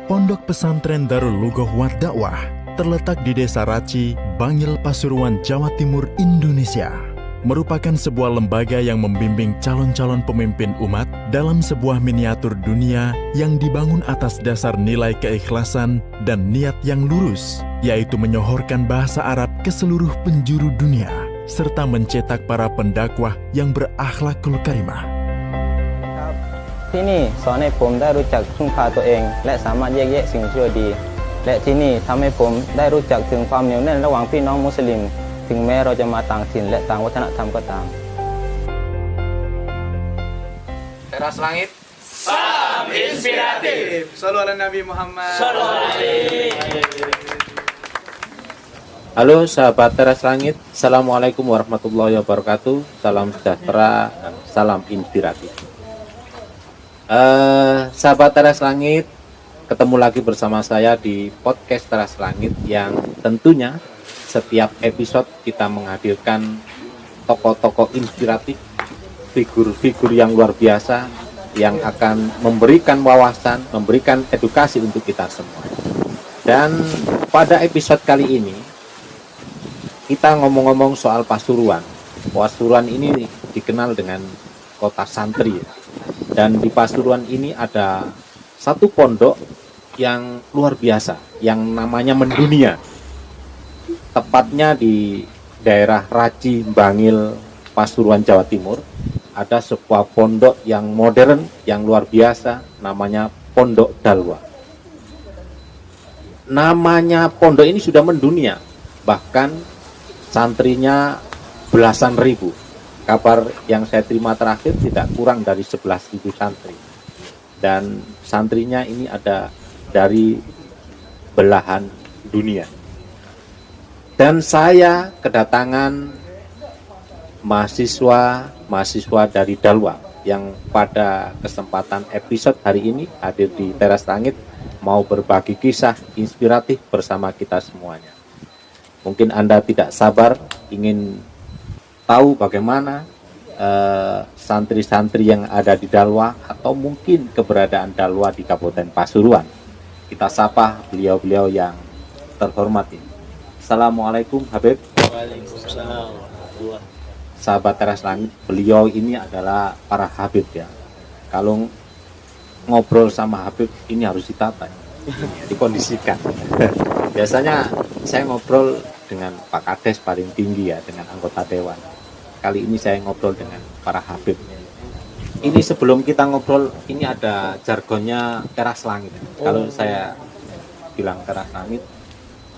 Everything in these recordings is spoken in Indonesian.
Pondok Pesantren Darul Lughoh Wat Dakwah terletak di Desa Raci, Bangil, Pasuruan, Jawa Timur, Indonesia. Merupakan sebuah lembaga yang membimbing calon-calon pemimpin umat dalam sebuah miniatur dunia yang dibangun atas dasar nilai keikhlasan dan niat yang lurus, yaitu menyohorkan bahasa Arab ke seluruh penjuru dunia, serta mencetak para pendakwah yang berakhlakul karimah. ที่นี่สอนให้ผมได้รู้จักพึ่งพาตัวเองและสามารถแยกแยะสิ่งชั่วดีและที่นี่ทำให้ผมได้รู้จักถึงความเหนียวแน่นระหว่างพี่น้องมุสลิมถึงแม้เราจะมาต่างถิ่นและต่างวัฒนธรรมก็ตาม Teras Langit Salam inspiratif. Sallu ala Nabi Muhammad. Halo sahabat Teras Langit, Assalamualaikum warahmatullahi wabarakatuh. Salam sejahtera dan salam inspiratif. Sahabat Teras Langit, ketemu lagi bersama saya di podcast Teras Langit yang tentunya setiap episode kita menghadirkan tokoh-tokoh inspiratif, figur-figur yang luar biasa yang akan memberikan wawasan, memberikan edukasi untuk kita semua. Dan pada episode kali ini kita ngomong-ngomong soal Pasuruan. Pasuruan ini dikenal dengan kota santri. Dan di Pasuruan ini ada satu pondok yang luar biasa, yang namanya mendunia. Tepatnya di daerah Raci, Bangil, Pasuruan, Jawa Timur. Ada sebuah pondok yang modern, yang luar biasa, namanya Pondok Dalwa. Namanya pondok ini sudah mendunia, bahkan santrinya belasan ribu. Kabar yang saya terima terakhir tidak kurang dari 11.000 santri. Dan santrinya ini ada dari belahan dunia. Dan saya kedatangan mahasiswa dari Dalwa yang pada kesempatan episode hari ini hadir di Teras Langit mau berbagi kisah inspiratif bersama kita semuanya. Mungkin Anda tidak sabar ingin tahu bagaimana santri-santri yang ada di Dalwa atau mungkin keberadaan Dalwa di Kabupaten Pasuruan. Kita sapa beliau-beliau yang terhormat ini. Assalamualaikum Habib. Waalaikumsalam. Sahabat Teras Langit, beliau ini adalah para Habib ya. Kalau ngobrol sama Habib ini harus ditata, dikondisikan. Biasanya saya ngobrol dengan Pak Kades paling tinggi ya, dengan anggota dewan. Kali ini saya ngobrol dengan para Habib. Ini sebelum kita ngobrol, ini ada jargonnya Teras Langit. Kalau saya bilang Teras Langit,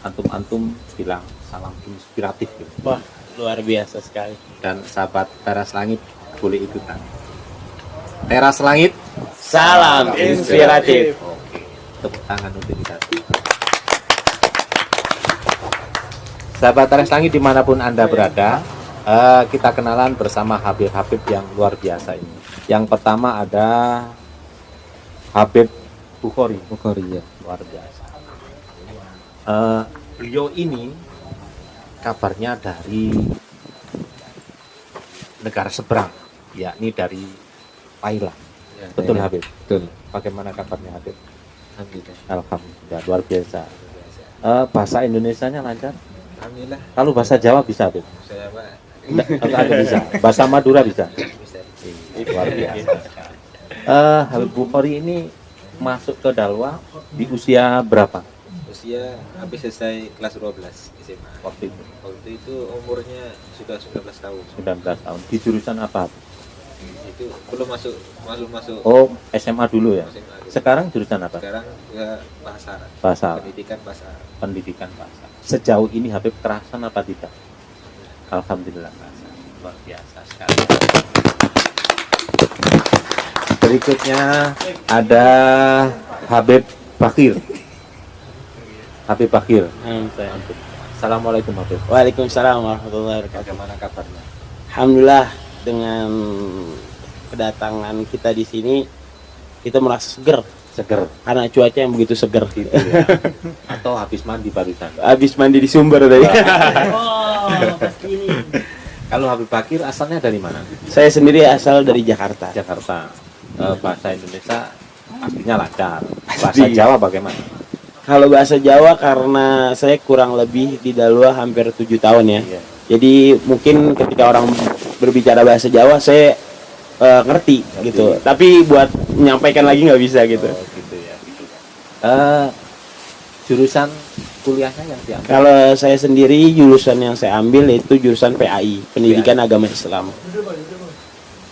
antum-antum bilang salam inspiratif gitu. Wah, luar biasa sekali. Dan sahabat Teras Langit boleh ikutan. Teras Langit, Salam inspiratif. oke, tepuk tangan untuk kita. Sahabat Teras Langit dimanapun Anda berada, kita kenalan bersama Habib-Habib yang luar biasa ini. Yang pertama ada Habib Bukhari ya, luar biasa. Beliau ini kabarnya dari negara seberang, yakni dari Thailand. Ya, Betul ya. Habib? Betul. Bagaimana kabarnya Habib? Alhamdulillah. Alhamdulillah, luar biasa. Bahasa Indonesianya lancar? Alhamdulillah. Kalau bahasa Jawa bisa Habib? Saya Pak. Agak bisa. Bahasa Madura bisa? Bisa. Luar biasa. Habib Bukhari ini masuk ke Dalwa di usia berapa? Usia habis selesai kelas 12 SMA. Waktu itu Waktu itu umurnya sudah 19 tahun. 19 tahun. Di jurusan apa? Itu belum masuk. Oh, SMA dulu ya. SMA dulu. Sekarang jurusan apa? Sekarang ke bahasa Arab. Bahasa Arab. Pendidikan bahasa Arab. Pendidikan bahasa. Sejauh ini Habib kerasan apa tidak? Alhamdulillah kerasan. Luar biasa sekali. Berikutnya ada Habib Bakir. Habib Bakir. Assalamualaikum Habib. Waalaikumsalam warahmatullahi wabarakatuh. Bagaimana kabarnya? Alhamdulillah, dengan kedatangan kita di sini kita merasa seger karena cuaca yang begitu seger Gitu ya. Atau habis mandi barusan. habis mandi di sumber tadi. Kalau Habib Bakir asalnya dari mana? Saya sendiri asal dari Jakarta. Jakarta. Bahasa Indonesia Pastinya lancar. Bahasa Jawa bagaimana? Kalau bahasa Jawa karena saya kurang lebih di Dalwa hampir 7 tahun ya. Iya. Jadi mungkin ketika orang berbicara bahasa Jawa saya ngerti gitu. Tapi buat menyampaikan lagi nggak bisa gitu. Oh, gitu ya. Gitu. Jurusan kuliahnya yang diambil? Kalau saya sendiri jurusan yang saya ambil itu jurusan PAI, Pendidikan Agama Islam.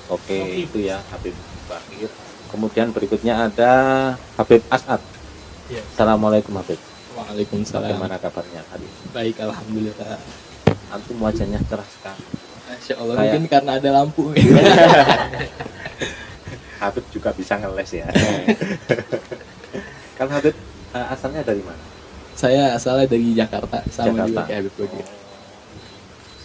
Oke, itu ya Habib Bakir. Kemudian berikutnya ada Habib As'ad. Ya. Assalamualaikum Habib. Waalaikumsalam. Bagaimana kabarnya Habib? Baik, alhamdulillah. Antum wajahnya cerah sekali. Masya Allah, Kayak- mungkin karena ada lampu. Habib juga bisa ngeles ya. Kan Habib asalnya dari mana? Saya asalnya dari Jakarta, sama Jakarta. juga kayak Habib Bagir.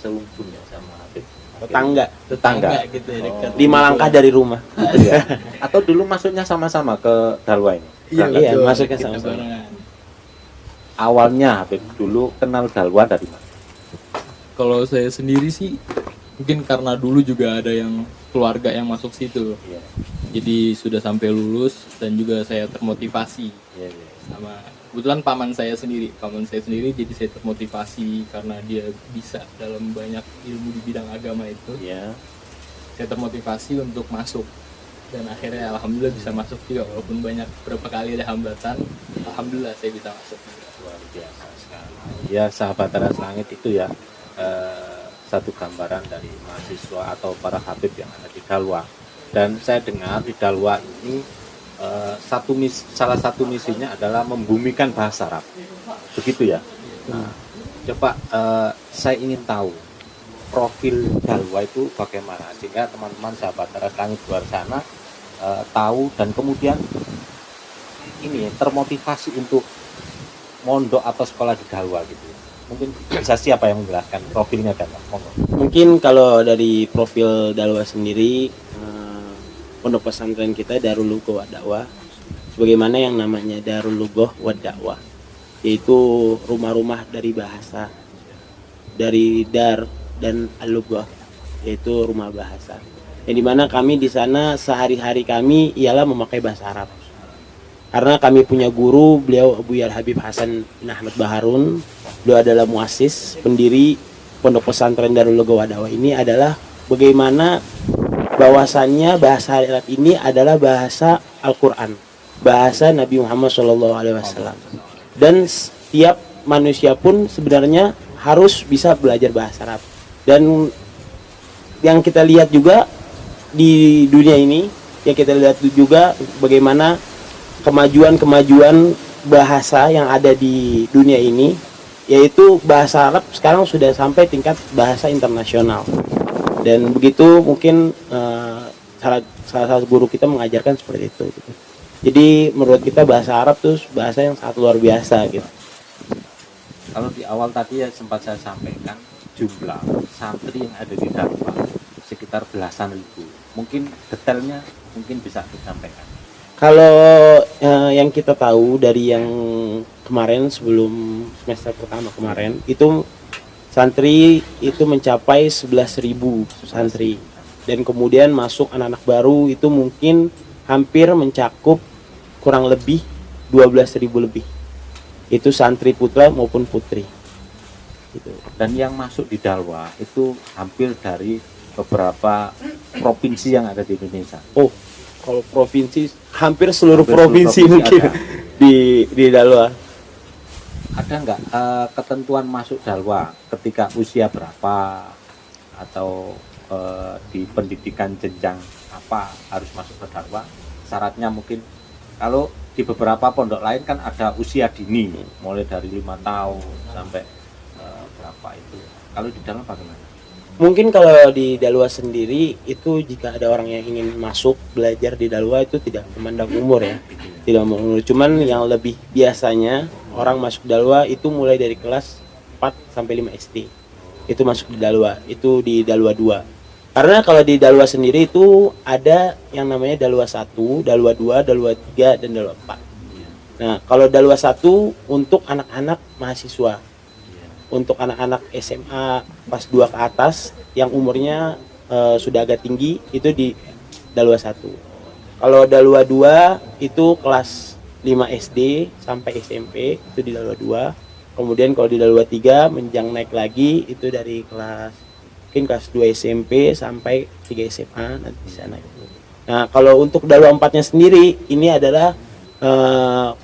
Selumpun ya sama Habib. Tetangga Tetangga. gitu ya, dekat. 5 langkah dari rumah. Iya. Atau dulu masuknya sama-sama ke Dalwa ini? Iya, Berangkat. Iya, betul. masuknya Kita sama-sama. barengan. Awalnya Habib dulu kenal Dalwa dari mana? Kalau saya sendiri sih, mungkin karena dulu juga ada yang keluarga yang masuk situ. Iya. Jadi sudah sampai lulus dan juga saya termotivasi Iya, iya. sama kebetulan paman saya sendiri jadi saya termotivasi karena dia bisa dalam banyak ilmu di bidang agama itu. Iya. Saya termotivasi untuk masuk dan akhirnya alhamdulillah bisa masuk juga walaupun banyak beberapa kali ada hambatan, alhamdulillah saya bisa masuk. Luar biasa sekali. Ya sahabat Teras Langit itu ya satu gambaran dari mahasiswa atau para habib yang ada di Dalwa. Dan saya dengar di Dalwa ini salah satu misinya adalah membumikan bahasa Arab. Begitu ya. Nah, coba saya ingin tahu profil Dalwa itu bagaimana sehingga teman-teman sahabat Teras Langit luar sana tahu dan kemudian ini termotivasi untuk mondok atau sekolah di Dalwa gitu. Mungkin bisa siapa yang menjelaskan profilnya Dalwa? Monggo. Mungkin kalau dari profil Dalwa sendiri, pondok pesantren kita Darul Lughah wa Dakwah, sebagaimana yang namanya Darul Lughah wa Dakwah, yaitu rumah-rumah dari bahasa, dari dar dan al-lughah, yaitu rumah bahasa. Yang dimana kami di sana sehari-hari kami ialah memakai bahasa Arab. Karena kami punya guru, beliau Abu Yal Habib Hasan bin Ahmad Baharun. Beliau adalah muassis, pendiri pondok pesantren Darul Lughah wa Dakwah ini adalah bagaimana bahwasannya bahasa Arab ini adalah bahasa Al-Quran, bahasa Nabi Muhammad SAW. Dan setiap manusia pun sebenarnya harus bisa belajar bahasa Arab. Dan yang kita lihat juga di dunia ini, yang kita lihat juga bagaimana kemajuan-kemajuan bahasa yang ada di dunia ini, yaitu bahasa Arab sekarang sudah sampai tingkat bahasa internasional. Dan begitu mungkin salah satu guru kita mengajarkan seperti itu gitu. Jadi menurut kita bahasa Arab tuh bahasa yang sangat luar biasa gitu. Kalau di awal tadi ya sempat saya sampaikan jumlah santri yang ada di Dalwa sekitar belasan ribu. Mungkin detailnya mungkin bisa disampaikan. Kalau yang kita tahu dari yang kemarin sebelum semester pertama kemarin itu santri itu mencapai 11.000 santri, dan kemudian masuk anak-anak baru itu mungkin hampir mencakup kurang lebih 12.000 lebih. Itu santri putra maupun putri. Gitu. Dan yang masuk di Dalwa itu hampir dari beberapa provinsi yang ada di Indonesia. Oh, kalau provinsi hampir seluruh Hampir provinsi seluruh mungkin ada. di Dalwa. Ada nggak ketentuan masuk Dalwa ketika usia berapa atau di pendidikan jenjang apa harus masuk ke Dalwa? Syaratnya mungkin kalau di beberapa pondok lain kan ada usia dini mulai dari 5 tahun sampai berapa itu. Kalau di Dalwa bagaimana? Mungkin kalau di Dalwa sendiri itu jika ada orang yang ingin masuk belajar di Dalwa itu tidak memandang umur ya. Tidak memandang umur. Cuman yang lebih biasanya orang masuk Dalwa itu mulai dari kelas 4 sampai 5 SD. Itu masuk di Dalwa, itu di Dalwa 2. Karena kalau di Dalwa sendiri itu ada yang namanya Dalwa 1, Dalwa 2, Dalwa 3 dan Dalwa 4. Nah, kalau Dalwa 1 untuk anak-anak mahasiswa. Untuk anak-anak SMA kelas 2 ke atas yang umurnya sudah agak tinggi itu di Dalwa 1. Kalau Dalwa 2 itu kelas 5 SD sampai SMP itu di Dalwa 2. Kemudian kalau di Dalwa 3 menjang naik lagi itu dari mungkin kelas 2 SMP sampai 3 SMA nanti di sana. Nah, kalau untuk Dalwa 4-nya sendiri ini adalah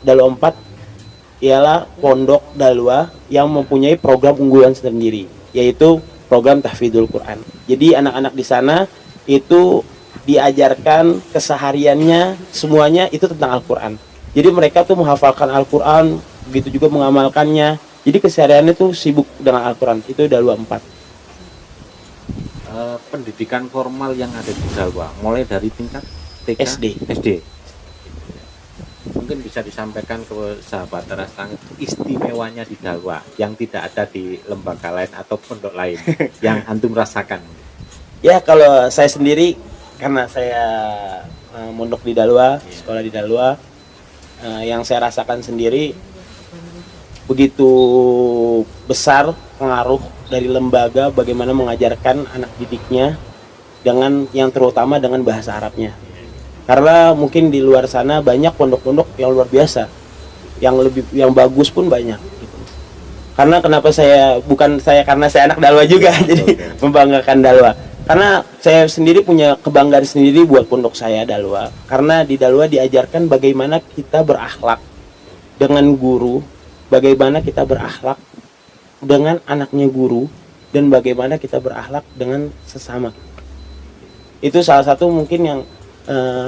Dalwa 4 ialah pondok Dalwa yang mempunyai program unggulan sendiri, yaitu program tahfidzul Quran. Jadi anak-anak di sana itu diajarkan kesehariannya semuanya itu tentang Al-Quran. Jadi mereka tuh menghafalkan Al-Quran, begitu juga mengamalkannya. Jadi kesehariannya tuh sibuk dengan Al-Quran. Itu Dalwa 4. Pendidikan formal yang ada di Dalwa mulai dari tingkat TK, SD. Mungkin bisa disampaikan ke sahabat Teras Langit istimewanya di Dalwa yang tidak ada di lembaga lain atau pondok lain yang antum rasakan. Ya, kalau saya sendiri karena saya mondok di Dalwa, sekolah di Dalwa, yang saya rasakan sendiri begitu besar pengaruh dari lembaga bagaimana mengajarkan anak didiknya dengan yang terutama dengan bahasa Arabnya. Karena mungkin di luar sana banyak pondok-pondok yang luar biasa, yang bagus pun banyak. Gitu. Karena kenapa karena saya anak Dalwa juga, jadi membanggakan Dalwa. Karena saya sendiri punya kebanggaan sendiri buat pondok saya Dalwa. Karena di Dalwa diajarkan bagaimana kita berakhlak dengan guru, bagaimana kita berakhlak dengan anaknya guru, dan bagaimana kita berakhlak dengan sesama. Itu salah satu mungkin yang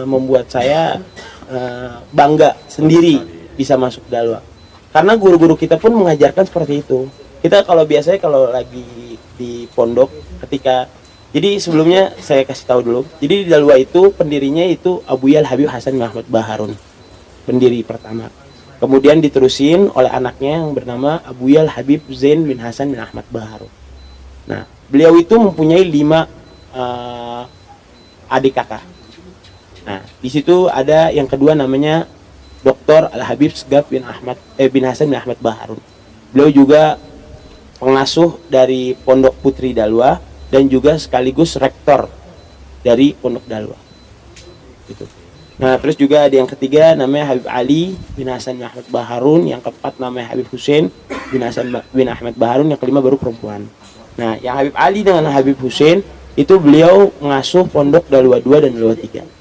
membuat saya bangga sendiri bisa masuk Dalwa. Karena guru-guru kita pun mengajarkan seperti itu. Kita biasanya kalau lagi di pondok jadi sebelumnya saya kasih tahu dulu. Jadi di Dalwa itu pendirinya itu Abuyal Habib Hasan bin Ahmad Baharun, pendiri pertama. Kemudian diterusin oleh anaknya yang bernama Abuyal Habib Zain bin Hasan bin Ahmad Baharun. Nah, beliau itu mempunyai 5 adik kakak. Nah, di situ ada yang kedua namanya Dr. Al-Habib Segaf bin Hasan bin Ahmad Baharun. Beliau juga pengasuh dari Pondok Putri Dalwa dan juga sekaligus rektor dari Pondok Dalwa. Gitu. Nah, terus juga ada yang ketiga namanya Habib Ali bin Hasan bin Ahmad Baharun, yang keempat namanya Habib Hussein bin Hasan bin Ahmad Baharun, yang kelima baru perempuan. Nah, yang Habib Ali dengan Habib Hussein itu beliau mengasuh Pondok Dalwa 2 dan Dalwa 3.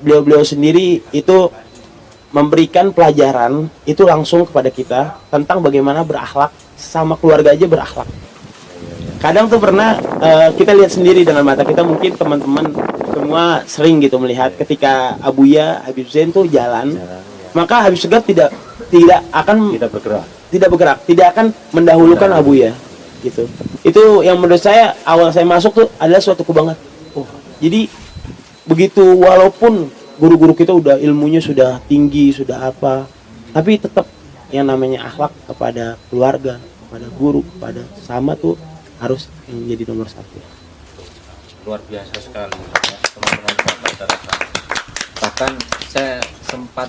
Beliau sendiri itu memberikan pelajaran itu langsung kepada kita tentang bagaimana berakhlak, sama keluarga aja berakhlak. Kadang tuh pernah kita lihat sendiri dengan mata kita, mungkin teman-teman semua sering gitu melihat ketika Abuya Habib Zain tuh jalan, maka Habib Segaf tidak akan bergerak, tidak akan mendahulukan Abuya gitu. Itu yang menurut saya awal saya masuk tuh adalah suatu kebanggaan. Oh, jadi begitu, walaupun guru-guru kita udah ilmunya sudah tinggi, sudah apa, tapi tetap yang namanya akhlak kepada keluarga, kepada guru, kepada sama tuh harus yang jadi nomor 1. Luar biasa sekali ya, teman-teman sahabat Teras Langit. Bahkan saya sempat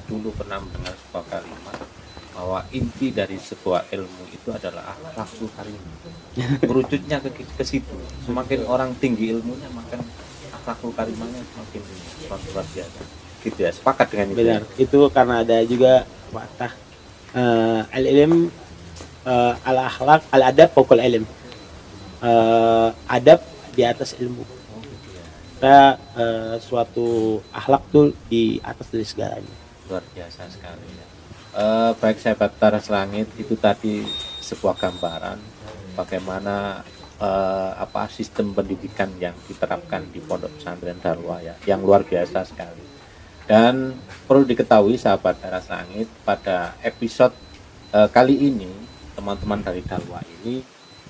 dulu pernah mendengar sebuah kalimat bahwa inti dari sebuah ilmu itu adalah akhlakul karimah. Merujutnya ke situ. Semakin orang tinggi ilmunya, makin akhlakul karimahnya semakin luar biasa. Gitu ya, sepakat dengan itu. Benar. Itu karena ada juga patah al-ilm al-akhlak al-adab fawqal ilm. Adab di atas ilmu. Kita suatu akhlak tuh di atas dari segalanya. Luar biasa sekali ya. Baik sahabat Teras Langit, itu tadi sebuah gambaran bagaimana sistem pendidikan yang diterapkan di Pondok Pesantren Dalwa ya, yang luar biasa sekali. Dan perlu diketahui sahabat Teras Langit, pada episode kali ini teman-teman dari Dalwa ini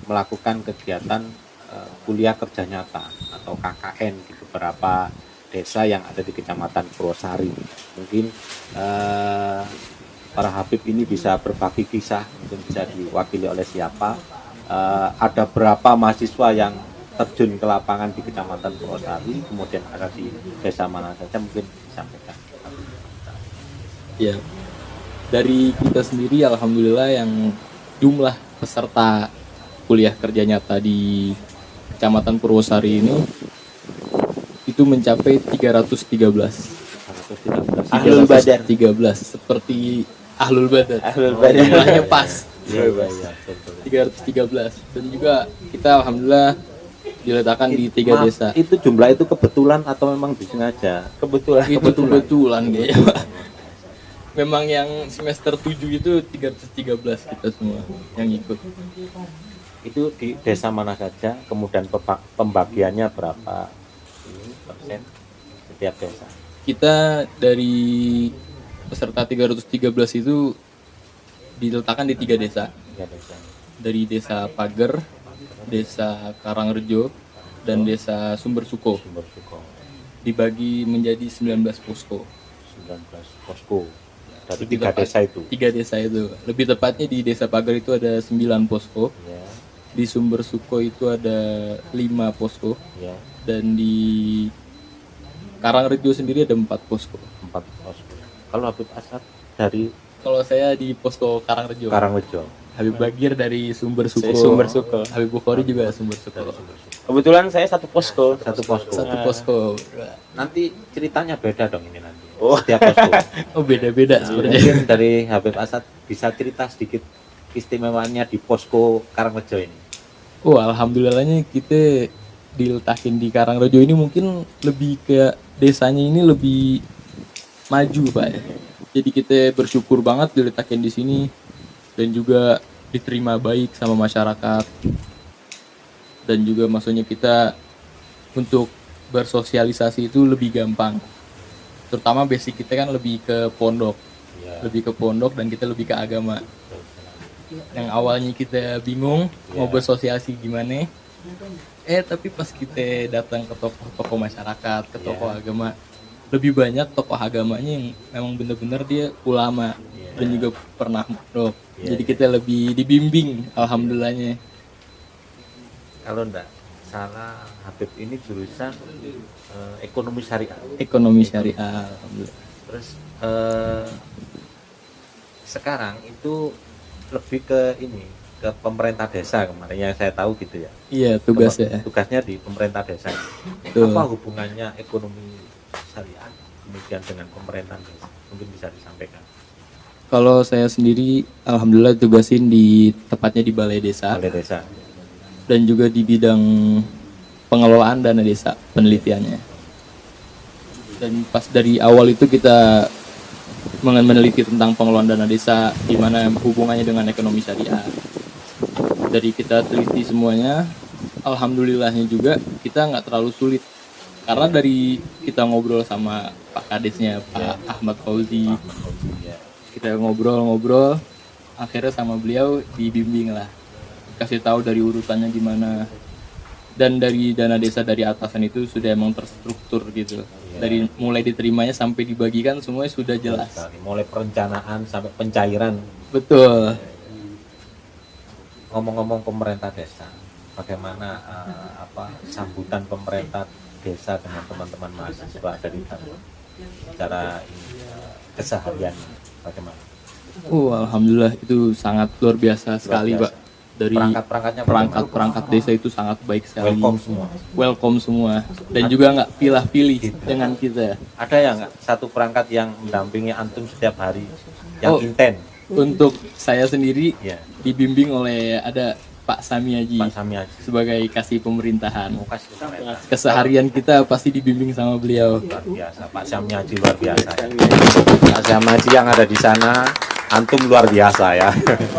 melakukan kegiatan kuliah kerja nyata atau KKN di beberapa desa yang ada di Kecamatan Purwosari. Mungkin para Habib ini bisa berbagi kisah, mungkin bisa diwakili oleh siapa. Ada berapa mahasiswa yang terjun ke lapangan di Kecamatan Purwosari, kemudian ada di desa mana saja, mungkin disampaikan. Ya, dari kita sendiri alhamdulillah yang jumlah peserta kuliah kerja nyata di Kecamatan Purwosari ini itu mencapai 313. 113. Ahlul Badar. 13 seperti Ahlul Badar. Ahlul Badar. Jumlahnya pas. Iya, betul. 313. Dan juga kita alhamdulillah diletakkan di 3 Maaf, desa. Itu jumlah itu kebetulan atau memang disengaja? Kebetulan. Itu kebetulan kayaknya, Pak. Memang yang semester 7 itu 313 kita semua yang ikut. Itu di desa mana saja, kemudian pembagiannya berapa persen setiap desa? Kita dari peserta 313 itu diletakkan di 3 desa. Ya, desa. Dari desa Pager, desa Karangrejo, dan desa Sumber Suko. Sumber Suko. Dibagi menjadi 19 posko. 19 posko dari Lebih 3 tepat- desa itu. 3 desa itu. Lebih tepatnya di desa Pager itu ada 9 posko. Ya, Di Sumber Suko itu ada 5 posko. ya, Dan di Karangrejo sendiri ada 4 posko. 4 posko. Kalau Habib Asad dari Kalau saya di posko Karangrejo. Karangrejo. Habib Bagir dari Sumber Suko. Saya Sumber Suko. Habib Bukhari juga Sumber Suko. Kebetulan saya satu posko. Satu posko. Satu posko. Nanti ceritanya beda dong ini nanti. Oh. Setiap posko. Oh beda-beda sebenarnya. Mungkin dari Habib Asad bisa cerita sedikit istimewanya di posko Karangrejo ini. Oh alhamdulillahnya kita diletakin di Karangrejo ini mungkin lebih ke desanya ini lebih maju Pak ya. Jadi kita bersyukur banget diletakin di sini dan juga diterima baik sama masyarakat. Dan juga maksudnya kita untuk bersosialisasi itu lebih gampang. Terutama basic kita kan lebih ke pondok. Ya. Lebih ke pondok dan kita lebih ke agama. Yang awalnya kita bingung mau bersosialisasi gimana, tapi pas kita datang ke tokoh-tokoh masyarakat, ke tokoh agama, lebih banyak tokoh agamanya yang memang benar-benar dia ulama dan juga pernah mondok. Jadi kita lebih dibimbing, alhamdulillahnya. Kalau enggak salah Habib ini jurusan ekonomi syariah. Ekonomi syariah, alhamdulillah. Terus sekarang itu lebih ke ini, ke pemerintah desa kemarin yang saya tahu gitu ya. Iya tugasnya. Tugasnya di pemerintah desa. Betul. Apa hubungannya ekonomi syariah kemudian dengan pemerintahan desa? Mungkin bisa disampaikan. Kalau saya sendiri, alhamdulillah tugasin di tepatnya di balai desa Oleh desa. dan juga di bidang pengelolaan dana desa penelitiannya. Dan pas dari awal itu kita meneliti tentang pengelolaan dana desa, di mana hubungannya dengan ekonomi syariah. Dari kita teliti semuanya, alhamdulillahnya juga kita nggak terlalu sulit. Karena dari kita ngobrol sama Pak Kadesnya, Pak Ahmad Fauzi, kita ngobrol-ngobrol, akhirnya sama beliau dibimbing lah, kasih tahu dari urutannya gimana. Dan dari dana desa dari atasan itu sudah emang terstruktur gitu. Dari mulai diterimanya sampai dibagikan semuanya sudah jelas. Sekali. Mulai perencanaan sampai pencairan. Betul. Ngomong-ngomong pemerintah desa, bagaimana sambutan pemerintah desa dengan teman-teman mahasiswa dari secara keseharian bagaimana? Alhamdulillah itu sangat luar biasa sekali, biasa. Pak. Dari Perangkat-perangkatnya perangkat desa itu sangat baik sekali. welcome semua. Welcome semua. Dan juga nggak pilih-pilih dengan kita. Ada ya nggak satu perangkat yang mendampingi antum setiap hari yang Oh. inten? Untuk saya sendiri Ya, dibimbing oleh ada Pak Sami Haji Pak Sami Haji. sebagai kasih pemerintahan. Mau kasih komentar. Keseharian kita pasti dibimbing sama beliau. Luar biasa, Pak Sami Haji luar biasa. Pak Sami Haji yang ada di sana, antum luar biasa ya.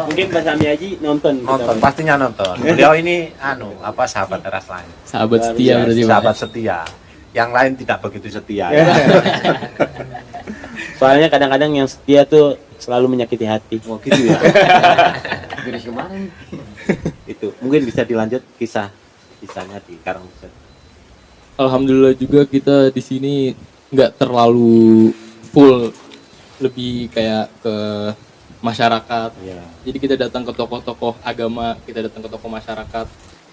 Mungkin Pak Sami Haji nonton. Nonton, pastinya nonton. Beliau ini sahabat teras lain. Sahabat setia berarti Pak. Sahabat setia. Yang lain tidak begitu setia. Ya. Soalnya kadang-kadang yang setia tuh selalu menyakiti hati. Oh gitu ya. Itu mungkin bisa dilanjut kisahnya di Karangrejo. Alhamdulillah juga kita di sini nggak terlalu full, lebih kayak ke masyarakat. Iya. Jadi kita datang ke tokoh-tokoh agama, kita datang ke tokoh masyarakat.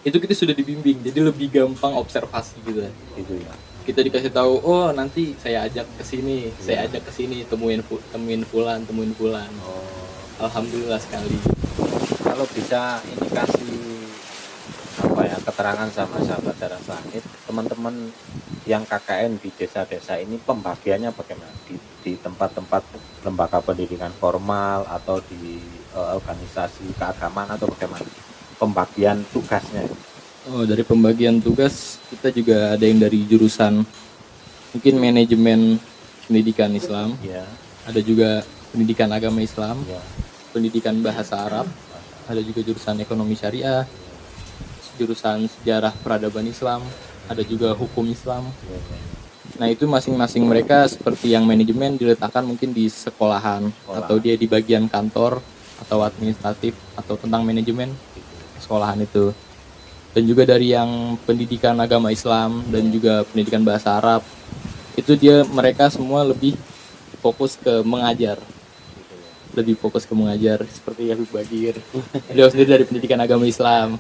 Itu kita sudah dibimbing, jadi lebih gampang observasi gitu. Gitu ya. Kita dikasih tahu, oh nanti saya ajak ke sini, saya ajak ke sini, temuin fulan. Oh, Alhamdulillah sekali. kalau bisa ini kasih keterangan sama sahabat Teras Langit, teman-teman yang KKN di desa-desa ini pembagiannya bagaimana? Di tempat-tempat lembaga pendidikan formal atau di organisasi keagamaan atau bagaimana? Pembagian tugasnya. Oh, dari pembagian tugas kita juga ada yang dari jurusan mungkin manajemen pendidikan Islam, Ya, ada juga pendidikan agama Islam, ya. pendidikan bahasa Arab, ada juga jurusan ekonomi syariah, jurusan sejarah peradaban Islam, ada juga hukum Islam. Nah, itu masing-masing mereka seperti yang manajemen diletakkan mungkin di sekolahan atau dia di bagian kantor atau administratif atau tentang manajemen sekolahan itu. Dan juga dari yang pendidikan agama Islam dan juga pendidikan bahasa Arab, itu mereka semua lebih fokus ke mengajar. Lebih fokus ke mengajar seperti Habib Bagir. Beliau sendiri dari pendidikan agama Islam.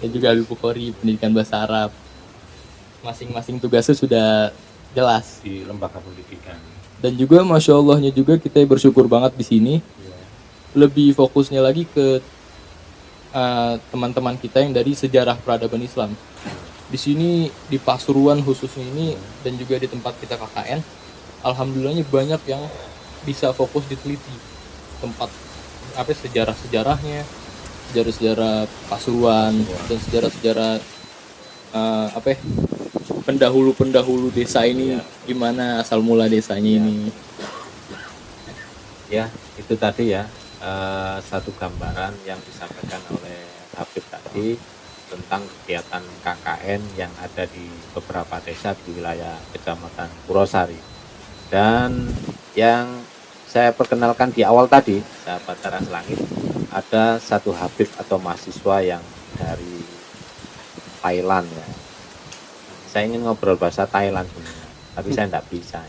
Dan juga Habib Bukhari pendidikan bahasa Arab. Masing-masing tugasnya sudah jelas. Di lembaga pendidikan. Dan juga masya Allahnya juga kita bersyukur banget di sini. Lebih fokusnya lagi ke teman-teman kita yang dari sejarah peradaban Islam. Di sini di Pasuruan khususnya ini dan juga di tempat kita KKN, alhamdulillahnya banyak yang bisa fokus diteliti tempat sejarah-sejarahnya, sejarah-sejarah Pasuruan dan sejarah-sejarah pendahulu-pendahulu desa ini, gimana asal mula desanya ini. Ya, itu tadi ya satu gambaran yang disampaikan oleh Habib tadi tentang kegiatan KKN yang ada di beberapa desa di wilayah Kecamatan Purwosari. Dan yang saya perkenalkan di awal tadi, sahabat Teras Langit, ada satu Habib atau mahasiswa yang dari Thailand ya. Saya ingin ngobrol bahasa Thailand sebenarnya, tapi saya tidak bisa.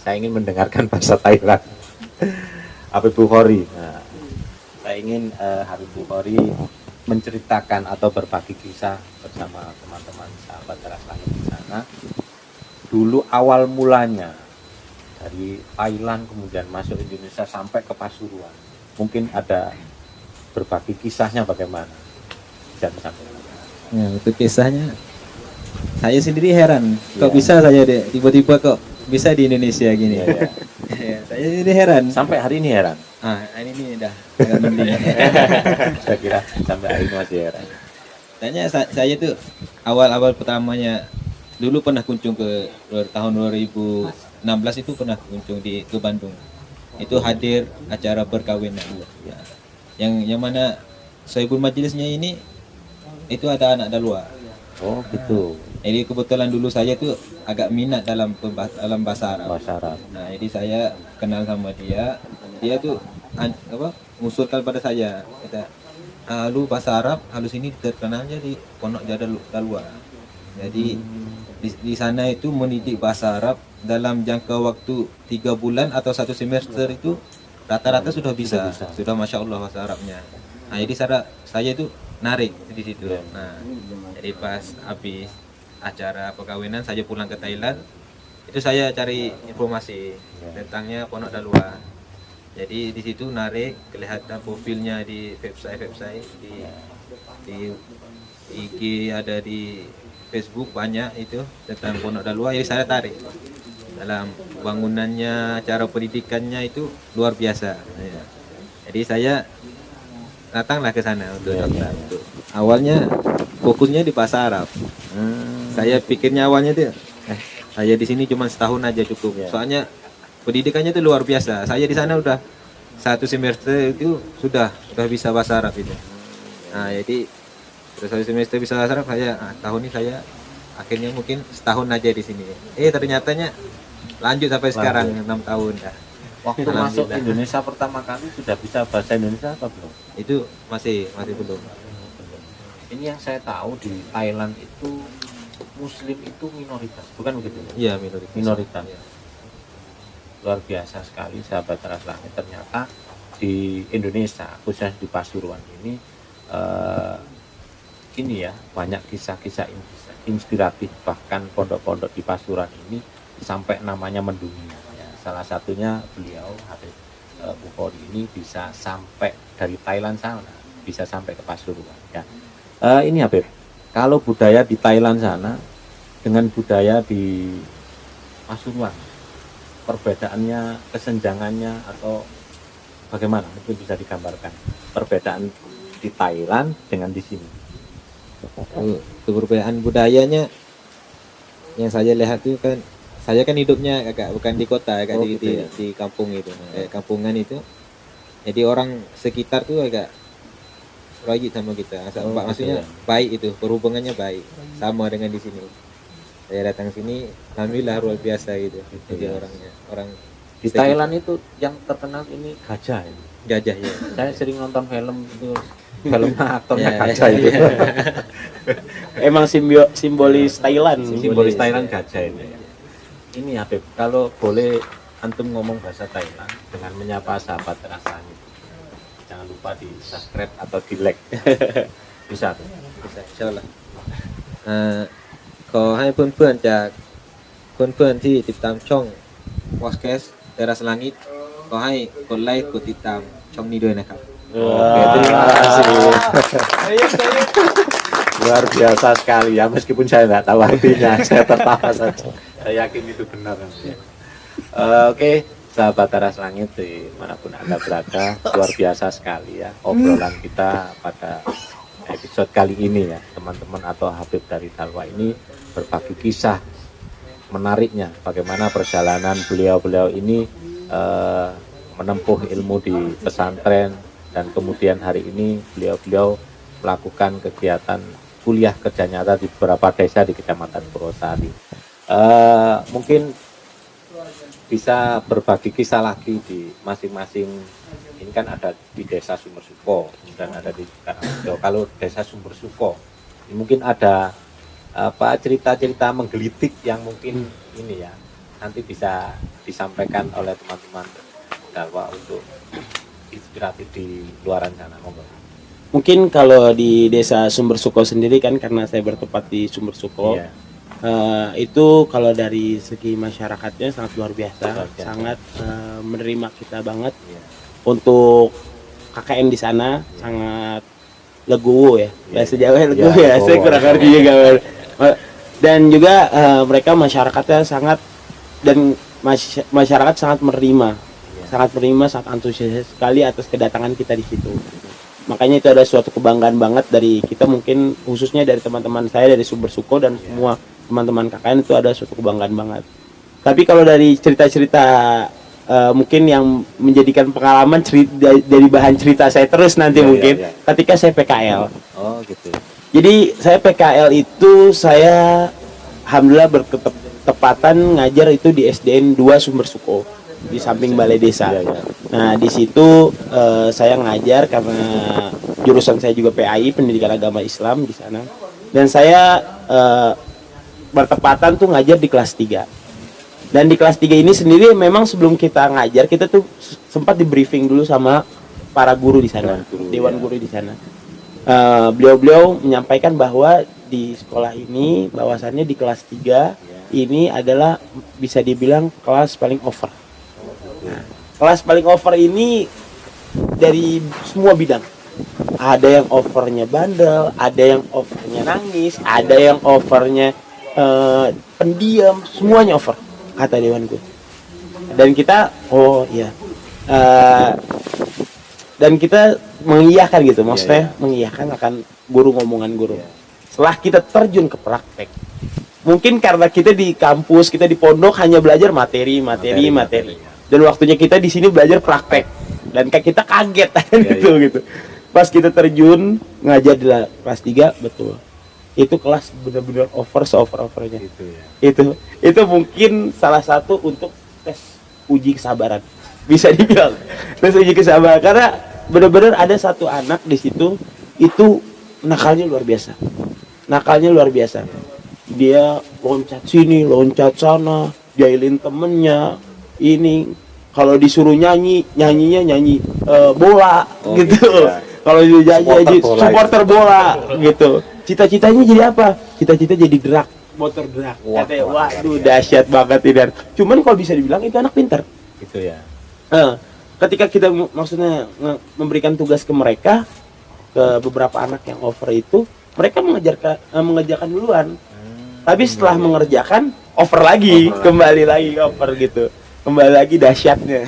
Saya ingin mendengarkan bahasa Thailand. Habib Bukhari. Nah, saya ingin Habib Bukhari menceritakan atau berbagi kisah bersama teman-teman sahabat Teras Langit di sana. Dulu awal mulanya dari Thailand kemudian masuk Indonesia sampai ke Pasuruan. Mungkin ada berbagi kisahnya bagaimana? Jangan sampai. Ya, itu kisahnya saya sendiri heran kok Ya. bisa saya deh tiba-tiba kok bisa di Indonesia gini. Ya, ya. Ya, saya sendiri heran. Sampai hari ini heran. Ini nih dah agak mending. Saya kira sampai hari ini masih heran. Tanya saya tuh awal-awal pertamanya dulu pernah kunjung ke tahun 2016 itu pernah kunjung ke Bandung. Itu hadir acara perkawinan. Ya. Yang mana Sohibul Majlisnya ini itu ada anak dalua. Oh gitu. Jadi kebetulan dulu saya tuh agak minat dalam bahasa Arab. Bahasa Arab. Nah, jadi saya kenal sama dia. Dia tuh mengusulkan pada saya, kata, lu bahasa Arab, halus ini terkenalnya di Pondok Jadal Dalwa. Jadi di sana itu mendidik bahasa Arab dalam jangka waktu 3 bulan atau 1 semester itu rata-rata sudah bisa. Sudah masya Allah bahasa Arabnya. Nah, jadi saya itu narik di situ. Nah, jadi pas habis acara perkawinan saya pulang ke Thailand, itu saya cari informasi tentangnya Pondok Dalwa. Jadi di situ narik, kelihatan profilnya di website di IG, ada di Facebook banyak itu tentang Pondok Dalwa. Jadi saya tarik dalam bangunannya, cara pendidikannya itu luar biasa. Jadi saya datanglah ke sana untuk daftar. Awalnya fokusnya di bahasa Arab. Saya pikirnya awalnya tuh, saya di sini cuma setahun aja cukup. Soalnya pendidikannya itu luar biasa. Saya di sana udah 1 semester itu sudah bisa bahasa Arab itu. Nah, jadi terus 1 semester bisa bahasa Arab, tahun ini saya akhirnya mungkin setahun aja di sini. Ternyatanya lanjut sampai sekarang 6 tahun dah. Waktu masuk Indonesia pertama kali sudah bisa bahasa Indonesia atau belum? Itu masih belum. Ini yang saya tahu di Thailand itu Muslim itu minoritas, bukan begitu? Iya, minoritas. Minoritas. Iya. Luar biasa sekali sahabat Teras Langit, ternyata di Indonesia khususnya di Pasuruan ini ya banyak kisah-kisah inspiratif, bahkan pondok-pondok di Pasuruan ini sampai namanya mendunia. Ya, salah satunya beliau Habib Bukhari ini bisa sampai dari Thailand sana, bisa sampai ke Pasuruan. Ya. Ini Habib, kalau budaya di Thailand sana dengan budaya di Pasuruan, perbedaannya, kesenjangannya atau bagaimana? Mungkin bisa digambarkan perbedaan di Thailand dengan di sini. Perbedaan budayanya yang saya lihat itu kan, saya kan hidupnya agak bukan di kota, agak Oh, di, gitu ya. di kampung itu, kampungan itu. Jadi orang sekitar tuh agak rajin sama kita. Oh, Maksudnya gitu ya. baik itu, perhubungannya baik, sama dengan di sini. Saya datang sini, alhamdulillah luar biasa gitu. Jadi ya. orang Di sekitar- Thailand itu yang terkenal ini gajah ya. gajah ya. Saya sering nonton film itu, filmnya aktornya Ya, gajah ya, itu. ya. Emang simbolis Thailand. Simbolis Thailand gajah ini. Ini Habib, kalau boleh antum ngomong bahasa Thailand dengan menyapa sahabat rasanya. Jangan lupa di subscribe atau di like. Bisa tuh. Bisa, insyaallah. ขอให้เพื่อนๆจากเพื่อนๆที่ติดตามช่อง Podcast Teras Langit ขอให้กดไลค์กดติดตามช่องนี้ด้วยนะครับ Oke, terima kasih. Luar biasa sekali ya, meskipun saya nggak tahu artinya, saya tertawa saja. Saya yakin itu benar. Oke, sahabat Teras Langit dimanapun Anda berada, luar biasa sekali ya obrolan kita pada episode kali ini ya, teman-teman atau Habib dari Dalwa ini berbagi kisah menariknya, bagaimana perjalanan beliau-beliau ini menempuh ilmu di pesantren, dan kemudian hari ini beliau-beliau melakukan kegiatan kuliah kerja nyata di beberapa desa di Kecamatan Purwosari. Mungkin bisa berbagi kisah lagi di masing-masing. Ini kan ada di desa Sumber Suko dan ada di Karangrejo. Kalau desa Sumber Suko, mungkin ada apa cerita-cerita menggelitik yang mungkin ini ya nanti bisa disampaikan oleh teman-teman Dalwa untuk inspiratif di luaran sana. Monggo. Mungkin kalau di desa Sumber Suko sendiri kan, karena saya bertempat di Sumber Suko, Iya. itu kalau dari segi masyarakatnya sangat luar biasa, Luar biasa. sangat menerima kita banget. Iya. Untuk KKN di sana sangat legowo ya, bahasa Jawa legowo Iya, ya, saya legowo. kurang ngerti juga. Dan juga mereka masyarakatnya sangat, dan masyarakat sangat menerima, sangat antusias sekali atas kedatangan kita di situ. Makanya itu ada suatu kebanggaan banget dari kita, mungkin khususnya dari teman-teman saya dari Sumber Suko dan semua teman-teman KKN, itu ada suatu kebanggaan banget. Tapi kalau dari cerita-cerita mungkin yang menjadikan pengalaman dari bahan cerita saya terus nanti mungkin ketika saya PKL. Oh gitu. Jadi saya PKL itu saya alhamdulillah bertepatan ngajar itu di SDN 2 Sumber Suko di samping balai desa. Nah di situ saya ngajar karena jurusan saya juga PAI, Pendidikan Agama Islam di sana, dan saya bertepatan tuh ngajar di kelas 3. Dan di kelas 3 ini sendiri memang sebelum kita ngajar, kita tuh sempat di briefing dulu sama para guru di sana, dewan guru di sana. Beliau-beliau menyampaikan bahwa di sekolah ini bahwasannya di kelas 3 ini adalah bisa dibilang kelas paling over. Nah, kelas paling over ini dari semua bidang. Ada yang overnya bandel, ada yang overnya nangis, ada yang overnya pendiam, semuanya over, kata dewan guru. Dan kita dan kita mengiyakan gitu, maksudnya mengiyakan akan ngomongan guru. Setelah kita terjun ke praktek, mungkin karena kita di kampus, kita di pondok hanya belajar materi. Dan waktunya kita di sini belajar praktek. Dan kita kaget gitu. Pas kita terjun ngajar di kelas 3, betul. Itu kelas benar-benar over-overnya. Itu mungkin salah satu untuk tes uji kesabaran. Bisa dibilang tes uji kesabaran, karena benar-benar ada satu anak di situ itu nakalnya luar biasa. Dia loncat sini, loncat sana, jailin temennya. Ini kalau disuruh nyanyinya nyanyi bola gitu. Kalau nyanyi supporter bola gitu. Cita-citanya jadi apa? Cita-cita jadi drag, motor drag. Katanya, waduh dahsyat banget ini. Cuman kalau bisa dibilang itu anak pintar. Gitu ya. Ketika kita maksudnya memberikan tugas ke mereka, ke beberapa anak yang over itu, mereka mengerjakan duluan. Tapi setelah mengerjakan over lagi, kembali lagi over gitu. Kembali lagi dahsyatnya.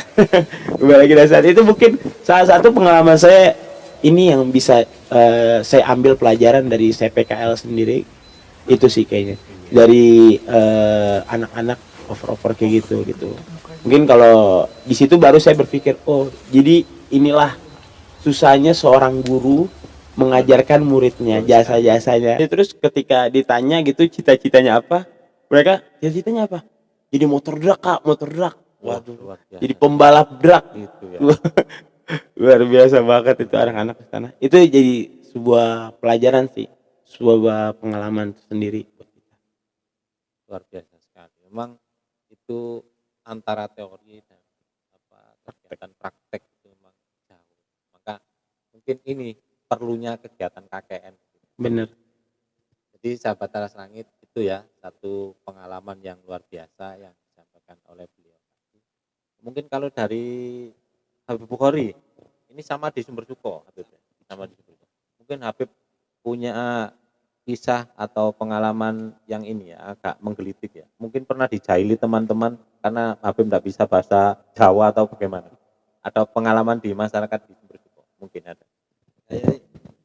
Kembali lagi dahsyat. Itu mungkin salah satu pengalaman saya ini yang bisa saya ambil pelajaran dari CPKL sendiri. Itu sih kayaknya. Dari anak-anak over kayak gitu. Mungkin kalau di situ baru saya berpikir, oh, jadi inilah susahnya seorang guru mengajarkan muridnya, jasa-jasanya. Terus ketika ditanya gitu cita-citanya apa, mereka cita-citanya apa? Jadi motor drag, Kak, motor drag. Waduh, Luar biasa. jadi pembalap drag. Gitu ya. Luar biasa banget itu anak-anak di sana. Itu jadi sebuah pelajaran sih, sebuah pengalaman sendiri. Luar biasa sekali. Memang itu antara teori dan kegiatan praktek itu memang jauh. Maka mungkin ini perlunya kegiatan KKN. Bener. Jadi sahabat Teras Langit itu ya satu pengalaman yang luar biasa yang disampaikan oleh beliau. Mungkin kalau dari Habib Bukhari ini sama di Sumber Suko, Habib, sama di Sumber Suko. Mungkin Habib punya kisah atau pengalaman yang ini ya agak menggelitik ya. Mungkin pernah dijahili teman-teman karena Habib tidak bisa bahasa Jawa atau bagaimana. Atau pengalaman di masyarakat di Sumber Suko mungkin ada.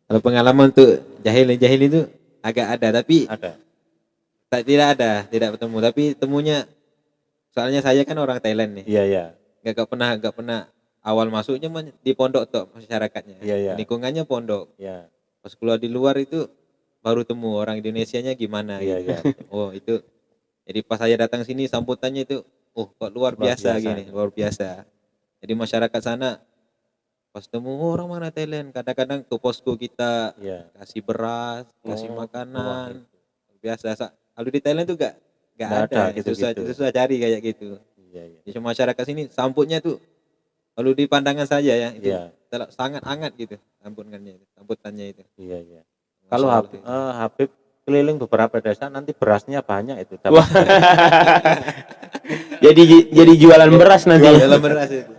Kalau pengalaman untuk jahil itu agak ada, tapi Ada. tidak bertemu. Tapi temunya, soalnya saya kan orang Thailand nih, Iya ya. nggak pernah awal masuknya di pondok tuh masyarakatnya, Iya, iya. lingkungannya pondok. Iya. Pas keluar di luar itu baru temu orang Indonesianya gimana. Iya, gitu. iya. Oh itu, jadi pas saya datang sini sambutannya itu, oh kok luar biasa gini, luar biasa. Jadi masyarakat sana pas temu orang mana Thailand, kadang-kadang ke posko kita Iya. kasih beras, kasih Oh, makanan, wah, biasa. Kalau di Thailand tuh gak Nggak ada, ada gitu-gitu. susah cari kayak gitu. Iya, iya. Jadi masyarakat sini sambutnya tuh kalau di pandangan saja ya itu Iya. sangat hangat gitu sambutannya itu. Iya, iya. Kalau Masya Allah. Habib keliling beberapa desa nanti berasnya banyak itu. Wah. jadi jualan beras nanti. Dalam beras itu.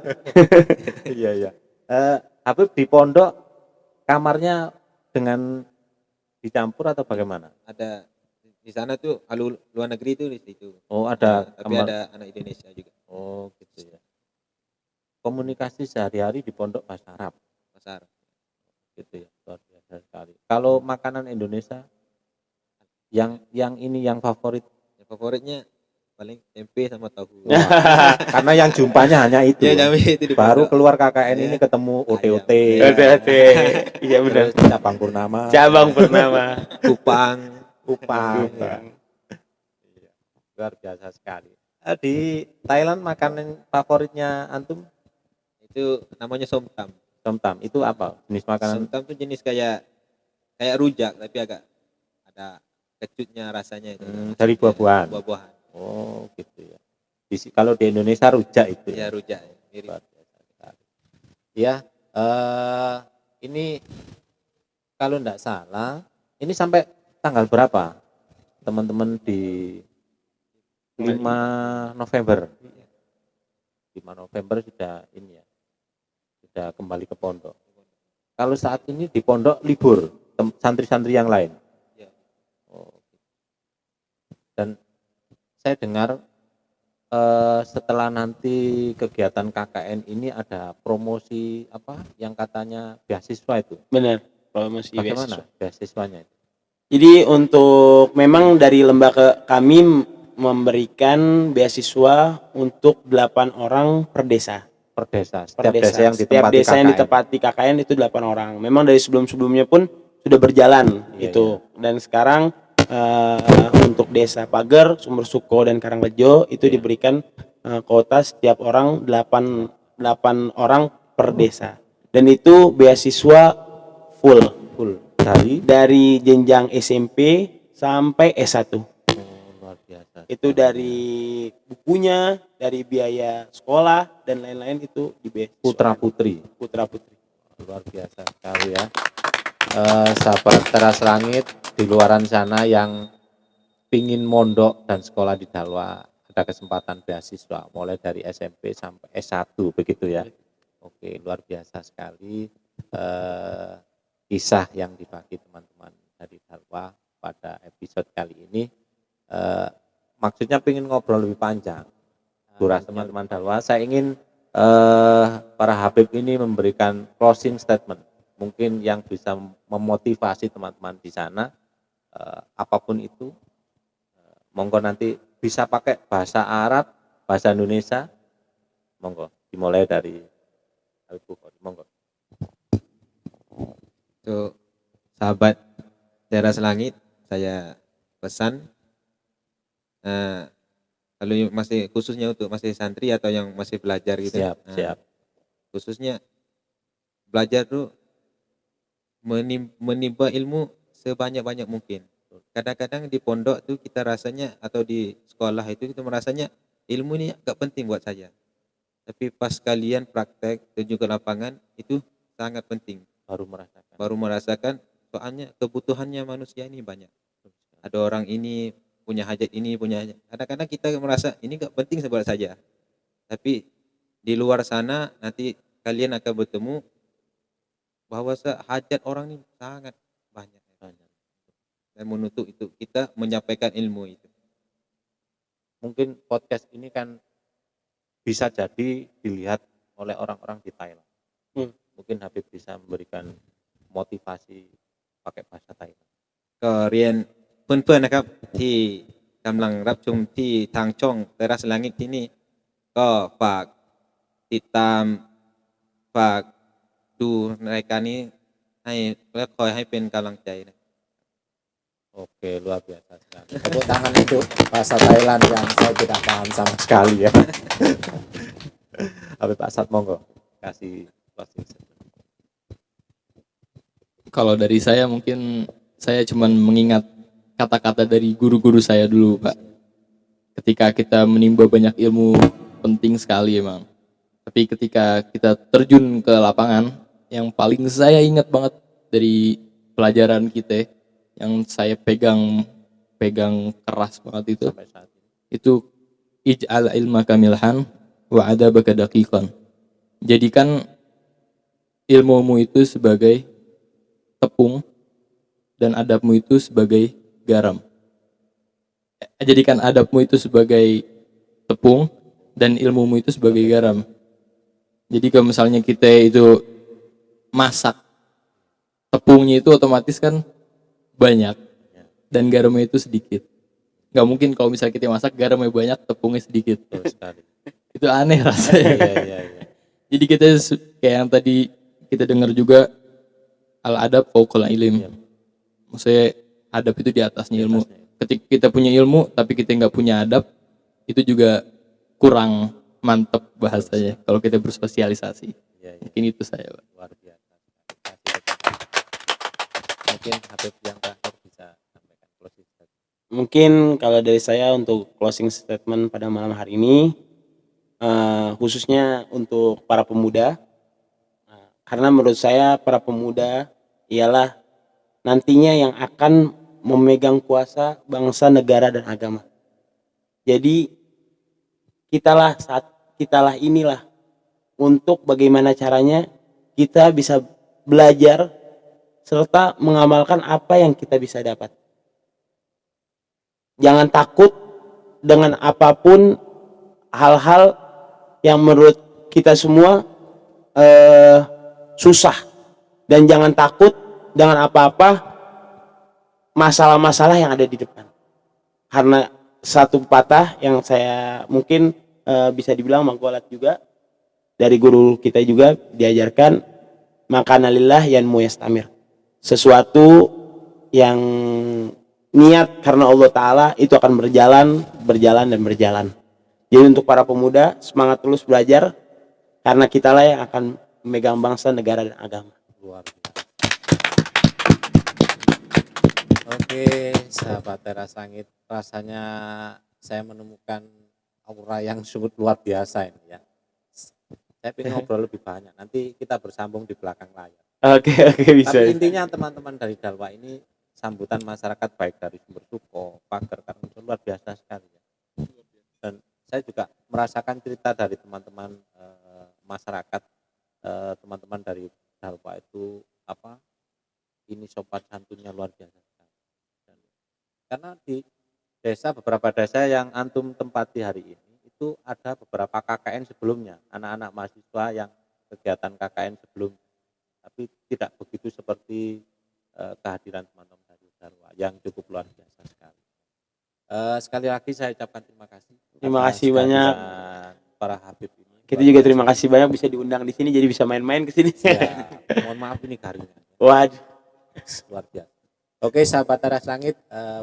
Iya, iya. Habib di pondok kamarnya dengan dicampur atau bagaimana? Ada di sana tuh luar negeri tuh di situ. Oh, ada Tapi kamar. ada anak Indonesia juga. Oh, gitu ya. Komunikasi sehari-hari di pondok bahasa Arab Pasar. gitu ya. Luar biasa sekali. Kalau makanan Indonesia yang favorit Yang favoritnya paling tempe sama tahu. karena yang jumpanya hanya itu. Ya jambi itu di Baru pondok. keluar KKN Iya. ini ketemu OTOT. OTOT. Iya benar. Terus cabang purnama. Cabang Purnama. Kupang. Kupang. Ya. Iya. Luar biasa sekali. Di Thailand makanan favoritnya antum Itu namanya somtam. somtam. Itu apa? Jenis makanan? Somtam tuh jenis kayak rujak tapi agak ada kecutnya rasanya itu. Dari buah-buahan. Buah-buahan. Oh, gitu ya. Kalau di Indonesia rujak itu. Ya rujak mirip. Luar biasa sekali. Ya, ini kalau enggak salah, ini sampai tanggal berapa? Teman-teman di 5 November. 5 November sudah ini ya. Sudah kembali ke pondok. Kalau saat ini di pondok libur, santri-santri yang lain. Ya. Oh. Dan saya dengar setelah nanti kegiatan KKN ini ada promosi apa yang katanya beasiswa itu. Benar. Promosi Bagaimana beasiswa. beasiswanya itu? Jadi untuk memang dari lembaga kami memberikan beasiswa untuk 8 orang per desa. Per desa. Per desa. yang Setiap ditempati desa yang KKN. ditempati KKN itu 8 orang. Memang dari sebelum-sebelumnya pun sudah berjalan Iya, itu. Dan sekarang untuk desa Pager, Sumber Suko dan Karangrejo itu diberikan kuota setiap orang 8 orang per desa. Dan itu beasiswa full dari jenjang SMP sampai S1. Luar biasa. Itu dari bukunya, dari biaya sekolah dan lain-lain itu di beasiswa. Putra putri. Putra-putri. Luar biasa sekali ya. Sahabat Teras Langit di luaran sana yang pingin mondok dan sekolah di Dalwa ada kesempatan beasiswa mulai dari SMP sampai S1 begitu ya. Oke, luar biasa sekali kisah yang dibagi teman-teman dari Dalwa pada episode kali ini. Maksudnya pengen ngobrol lebih panjang. Durasi teman-teman Dalwa, saya ingin para Habib ini memberikan closing statement. Mungkin yang bisa memotivasi teman-teman di sana, apapun itu. Monggo nanti bisa pakai bahasa Arab, bahasa Indonesia. Monggo, dimulai dari Habib Bukhari. Monggo. Untuk sahabat teras langit, saya pesan kalau masih khususnya untuk masih santri atau yang masih belajar gitu. Siap. Khususnya belajar tuh menimba ilmu sebanyak-banyak mungkin. Kadang-kadang di pondok tuh kita rasanya atau di sekolah itu kita merasanya ilmu ini agak penting buat saya. Tapi pas kalian praktek terjun ke lapangan itu sangat penting. Baru merasakan soalnya kebutuhannya manusia ini banyak. Ada orang ini punya hajat ini, punya hajat. Kadang-kadang kita merasa ini gak penting buat saja. Tapi di luar sana nanti kalian akan bertemu bahwa hajat orang ini sangat banyak. Dan menuntut itu kita menyampaikan ilmu itu. Mungkin podcast ini kan bisa jadi dilihat oleh orang-orang di Thailand. Mungkin Habib bisa memberikan motivasi pakai bahasa Thailand. ก็เรียนเพื่อนๆนะครับที่กำลังรับชมที่ทางช่องไทยรัฐสลางิตที่นี่ก็ฝากติดตามฝากดูรายการนี้ให้และคอยให้เป็นกำลังใจนะ Oke, luar biasa sekali. Tepuk tangan untuk bahasa Thailand yang saya tidak paham sama sekali ya. Habib Asad, monggo kasih closing statement. Kalau dari saya mungkin saya cuman mengingat kata-kata dari guru-guru saya dulu, Pak. Ketika kita menimba banyak ilmu penting sekali emang. Tapi ketika kita terjun ke lapangan, yang paling saya ingat banget dari pelajaran kita yang saya pegang keras banget itu, Sampai saat ini. itu ij'al ilmaka milhan wa adabaka daqiqan. Jadikan ilmumu itu sebagai tepung dan adabmu itu sebagai garam. Jadikan adabmu itu sebagai tepung dan ilmumu itu sebagai garam. Jadi kalau misalnya kita itu masak, tepungnya itu otomatis kan banyak dan garamnya itu sedikit. Nggak mungkin kalau misalnya kita masak garamnya banyak, tepungnya sedikit. Betul sekali. Itu aneh rasanya. Iya. Jadi kita kayak yang tadi kita dengar juga al-adab fauqal ilm. Maksudnya adab itu di atasnya ilmu. Ketika kita punya ilmu tapi kita nggak punya adab, itu juga kurang mantep bahasanya kalau kita bersosialisasi. Iya. Mungkin itu saya, Pak. Luar biasa. Mungkin Habib yang terakhir bisa sampaikan closing statement. Mungkin kalau dari saya untuk closing statement pada malam hari ini, khususnya untuk para pemuda, karena menurut saya para pemuda ialah nantinya yang akan memegang kuasa bangsa, negara, dan agama. Jadi kitalah inilah untuk bagaimana caranya kita bisa belajar serta mengamalkan apa yang kita bisa dapat. Jangan takut dengan apapun hal-hal yang menurut kita semua susah, dan jangan takut dengan apa-apa masalah-masalah yang ada di depan. Karena satu patah yang saya mungkin bisa dibilang mangkualat juga dari guru kita juga diajarkan, makana lillah yanmu yastamir. Sesuatu yang niat karena Allah Ta'ala itu akan berjalan. Jadi untuk para pemuda, semangat terus belajar, karena kitalah yang akan memegang bangsa, negara, dan agama. Luar biasa. Oke, sahabat teras langit, rasanya saya menemukan aura yang sungguh luar biasa ini ya. Saya ingin ngobrol lebih banyak, nanti kita bersambung di belakang layar. Oke, bisa. Tapi intinya teman-teman dari Dalwa ini sambutan masyarakat baik dari Sumber Suko, Pager, Karangturi luar biasa sekali ya. Dan saya juga merasakan cerita dari teman-teman masyarakat, teman-teman dari Dalwa itu ini sopan santunnya luar biasa. karena di beberapa desa yang antum tempati hari ini itu ada beberapa KKN sebelumnya, anak-anak mahasiswa yang kegiatan KKN sebelum, tapi tidak begitu seperti kehadiran teman-teman dari Darwa yang cukup luar biasa sekali. Sekali lagi saya ucapkan terima kasih. Terima atas kasih banyak. kehadiran para Habib ini. Kita juga terima kasih banyak bisa diundang di sini jadi bisa main-main ke sini. Ya, mohon maaf ini garingnya. Waduh. Luar biasa. Oke sahabat Teras Langit,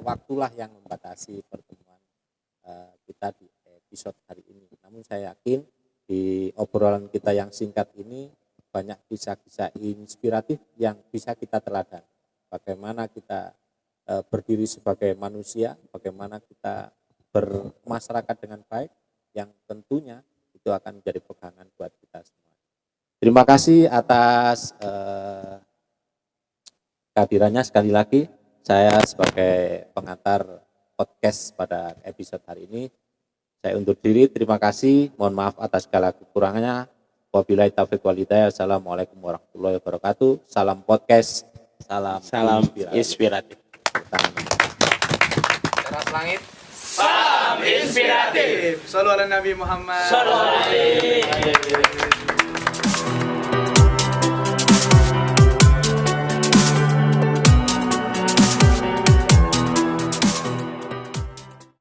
waktulah yang membatasi pertemuan kita di episode hari ini. Namun saya yakin di obrolan kita yang singkat ini banyak kisah-kisah inspiratif yang bisa kita teladan. Bagaimana kita berdiri sebagai manusia, bagaimana kita bermasyarakat dengan baik, yang tentunya itu akan menjadi pegangan buat kita semua. Terima kasih atas kehadirannya sekali lagi. Saya sebagai pengantar podcast pada episode hari ini, saya undur diri. Terima kasih. Mohon maaf atas segala kekurangannya. Wabillahi taufiq wal hidayah. Assalamualaikum warahmatullahi wabarakatuh. Salam podcast. Salam Inspiratif. Teras Langit. Salam inspiratif. Sallu ala Nabi Muhammad. Sallallahu alaihi wasallam.